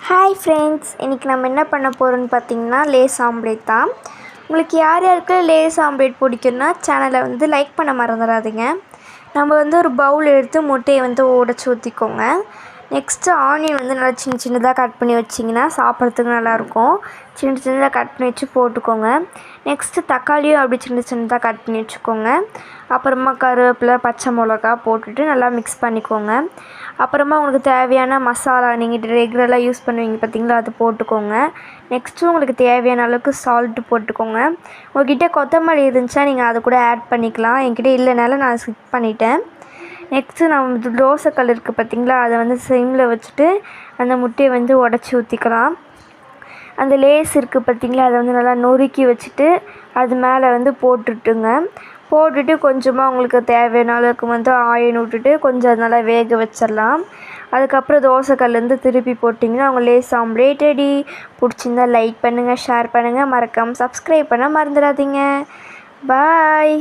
Hi friends, இன்றைக்கி நம்ம என்ன பண்ண போகிறோன்னு பார்த்தீங்கன்னா லேஸ் ஆம்லேட் தான். உங்களுக்கு யார் யாருக்கு லேஸ் ஆம்லேட் பிடிக்குன்னா சேனலை லைக் பண்ண மறந்துடாதீங்க. நம்ம ஒரு பவுல் எடுத்து முட்டையை உடைச்சி ஊற்றிக்கோங்க. நெக்ஸ்ட்டு ஆனியன் நல்லா சின்ன சின்னதாக கட் பண்ணி வச்சிங்கன்னா சாப்பிட்றதுக்கு நல்லாயிருக்கும். சின்ன சின்னதாக கட் பண்ணி வச்சு போட்டுக்கோங்க. நெக்ஸ்ட்டு தக்காளியும் அப்படி சின்ன சின்னதாக கட் பண்ணி வச்சுக்கோங்க. அப்புறமா கருவேப்பிலை, பச்சை மிளகா போட்டுட்டு நல்லா மிக்ஸ் பண்ணிக்கோங்க. அப்புறமா உங்களுக்கு தேவையான மசாலா நீங்கள் ரெகுலராக யூஸ் பண்ணுவீங்க பார்த்தீங்களா, அது போட்டுக்கோங்க. நெக்ஸ்ட்டு உங்களுக்கு தேவையான அளவுக்கு சால்ட்டு போட்டுக்கோங்க. உங்கள்கிட்ட கொத்தமல்லி இருந்துச்சுன்னா நீங்கள் அதை கூட ஆட் பண்ணிக்கலாம். என்கிட்ட இல்லைனால நான் ஸ்கிப் பண்ணிட்டேன். நெக்ஸ்ட்டு நம்ம தோசைக்கல் இருக்குது பார்த்தீங்களா, அதை சிம்மில் வச்சுட்டு அந்த முட்டையை உடச்சி ஊற்றிக்கலாம். அந்த லேஸ் இருக்குது பார்த்தீங்களா, அதை நல்லா நொறுக்கி வச்சுட்டு அது மேலே போட்டுட்டுங்க. போட்டுட்டு கொஞ்சமாக உங்களுக்கு தேவையான அளவுக்கு ஆயில் விட்டுட்டு கொஞ்சம் அது நல்லா வேக வச்சிடலாம். அதுக்கப்புறம் தோசைக்கல்லேருந்து திருப்பி போட்டிங்கன்னா அவங்க லேஸ் ஆம்லேட் ரெடி. பிடிச்சிருந்தா லைக் பண்ணுங்கள், ஷேர் பண்ணுங்கள், மறக்காமல் சப்ஸ்கிரைப் பண்ண மறந்துடாதீங்க. பாய்.